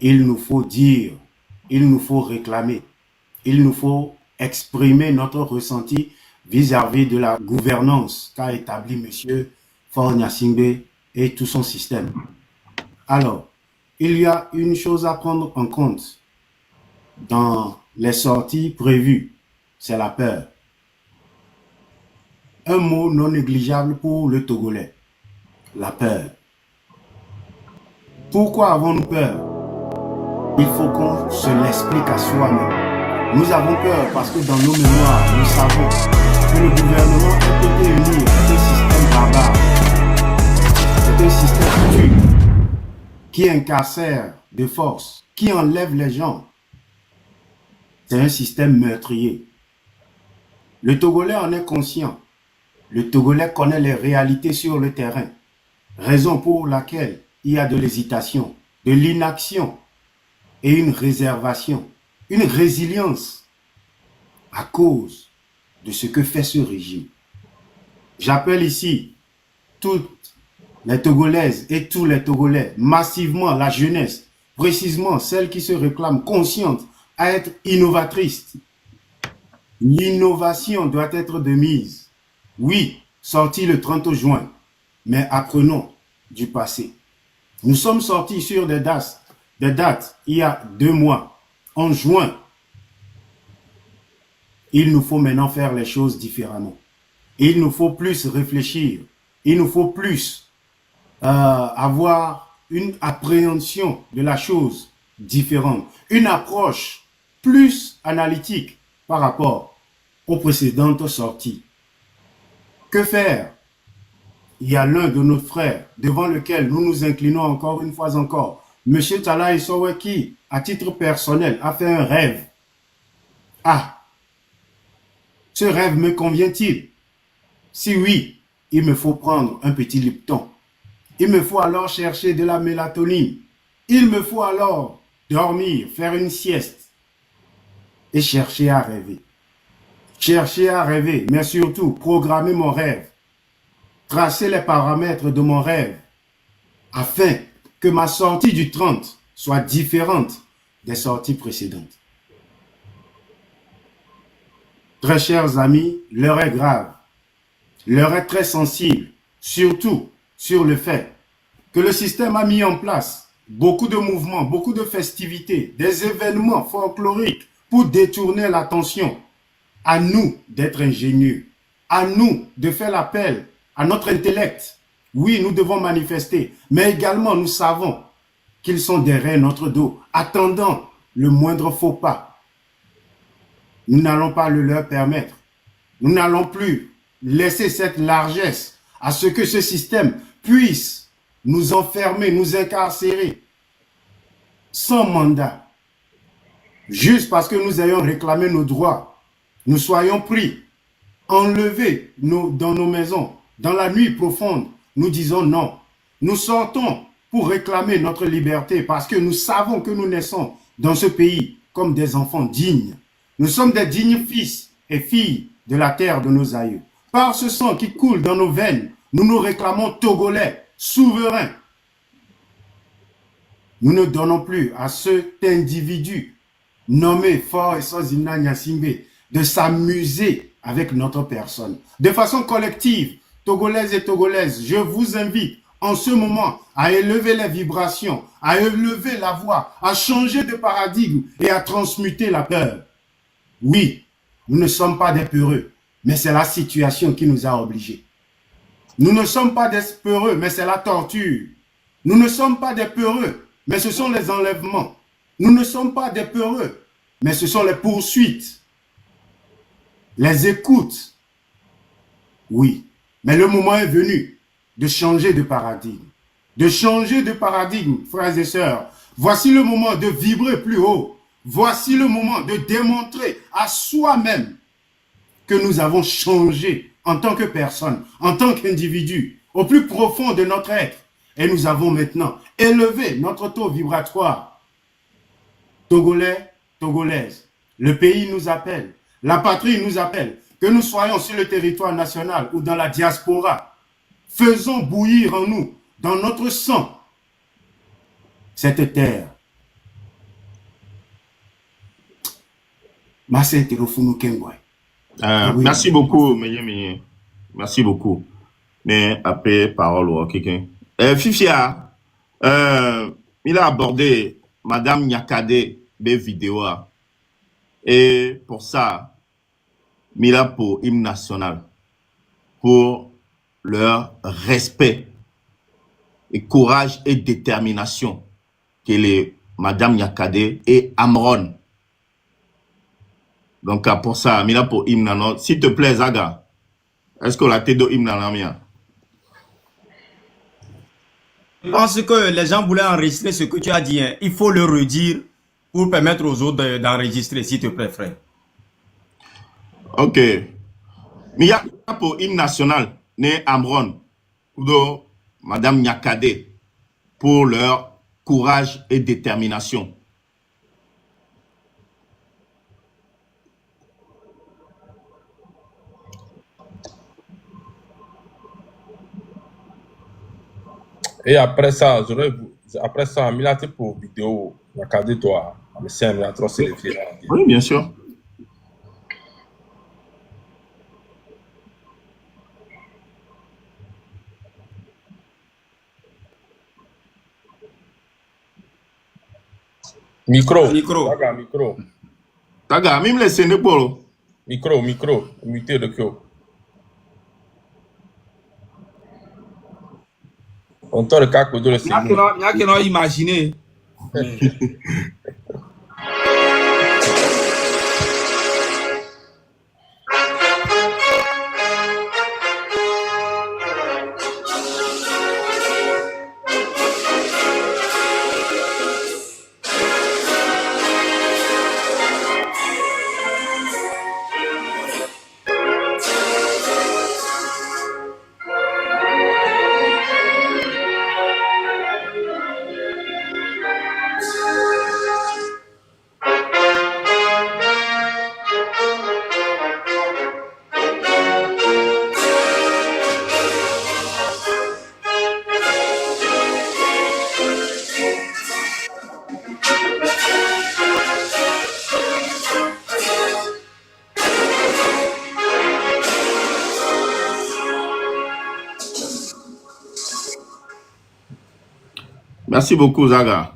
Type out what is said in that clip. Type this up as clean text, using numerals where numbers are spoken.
Il nous faut dire, il nous faut réclamer, il nous faut exprimer notre ressenti vis-à-vis de la gouvernance qu'a établi M. Faure Gnassingbé et tout son système. Alors, il y a une chose à prendre en compte dans les sorties prévues, c'est la peur. Un mot non négligeable pour le Togolais, la peur. Pourquoi avons-nous peur? Il faut qu'on se l'explique à soi-même. Nous avons peur parce que dans nos mémoires, nous savons que le gouvernement NPT-UNI est un système barbare. C'est un système tue, qui incarcère de force, qui enlève les gens. C'est un système meurtrier. Le Togolais en est conscient. Le Togolais connaît les réalités sur le terrain. Raison pour laquelle il y a de l'hésitation, de l'inaction et une réservation, une résilience à cause de ce que fait ce régime. J'appelle ici toutes les Togolaises et tous les Togolais, massivement la jeunesse, précisément celles qui se réclament conscientes à être innovatrices. L'innovation doit être de mise. Oui, sorti le 30 juin, mais apprenons du passé. Nous sommes sortis sur des dates il y a 2 mois, en juin. Il nous faut maintenant faire les choses différemment. Il nous faut plus réfléchir. Il nous faut plus avoir une appréhension de la chose différente, une approche plus analytique par rapport aux précédentes sorties. Que faire? Il y a l'un de nos frères devant lequel nous nous inclinons encore une fois encore. M. Talahi Sowe qui, à titre personnel, a fait un rêve. Ah, ce rêve me convient-il? Si oui, il me faut prendre un petit Lipton. Il me faut alors chercher de la mélatonine. Il me faut alors dormir, faire une sieste et chercher à rêver. Chercher à rêver, mais surtout programmer mon rêve. Tracer les paramètres de mon rêve afin que ma sortie du 30 soit différente des sorties précédentes. Très chers amis, l'heure est grave. L'heure est très sensible, surtout sur le fait que le système a mis en place beaucoup de mouvements, beaucoup de festivités, des événements folkloriques pour détourner l'attention. À nous d'être ingénieux, à nous de faire l'appel à notre intellect. Oui, nous devons manifester, mais également nous savons qu'ils sont derrière notre dos, attendant le moindre faux pas. Nous n'allons pas le leur permettre. Nous n'allons plus laisser cette largesse à ce que ce système puisse nous enfermer, nous incarcérer sans mandat. Juste parce que nous ayons réclamé nos droits, nous soyons pris, enlevés dans nos maisons, dans la nuit profonde. Nous disons non. Nous sortons pour réclamer notre liberté parce que nous savons que nous naissons dans ce pays comme des enfants dignes. Nous sommes des dignes fils et filles de la terre de nos aïeux. Par ce sang qui coule dans nos veines, nous nous réclamons Togolais, souverains. Nous ne donnons plus à cet individu nommé Faure Gnassingbé de s'amuser avec notre personne. De façon collective, Togolaises et Togolaises, je vous invite en ce moment à élever les vibrations, à élever la voix, à changer de paradigme et à transmuter la peur. Oui, nous ne sommes pas des peureux, mais c'est la situation qui nous a obligés. Nous ne sommes pas des peureux, mais c'est la torture. Nous ne sommes pas des peureux, mais ce sont les enlèvements. Nous ne sommes pas des peureux, mais ce sont les poursuites. Les écoutes, oui, mais le moment est venu de changer de paradigme. De changer de paradigme, frères et sœurs. Voici le moment de vibrer plus haut. Voici le moment de démontrer à soi-même que nous avons changé en tant que personne, en tant qu'individu, au plus profond de notre être. Et nous avons maintenant élevé notre taux vibratoire. Togolais, Togolaises, le pays nous appelle. La patrie nous appelle, que nous soyons sur le territoire national ou dans la diaspora. Faisons bouillir en nous, dans notre sang, cette terre. Merci beaucoup, Meye. Merci beaucoup. Mais après, parole au quelqu'un. Fifia, il a abordé Madame Nyakade des vidéos. Et pour ça, il a pour hymne national, pour leur respect et courage et détermination que les Madame Nyakade et Amron. Donc, pour ça, il a pour hymne national. S'il te plaît, Zaga, est-ce que la tête de hymne national? Je pense que les gens voulaient enregistrer ce que tu as dit. Hein. Il faut le redire pour permettre aux autres d'enregistrer, s'il te plaît, frère. Ok. Mais il y a pour hymne national, né Amron, ou Madame Nyakade, pour leur courage et détermination. Et après ça, Milati pour vidéo, Nyakade toi, mais c'est un trop sélectionné. Oui, bien sûr. Micro. Micro. Micro. Taga, même les Sénégal. Micro. Muté de Kyo. On t'a le cas de le Sénégal. Il y a qui imaginer. Merci beaucoup, Zaga.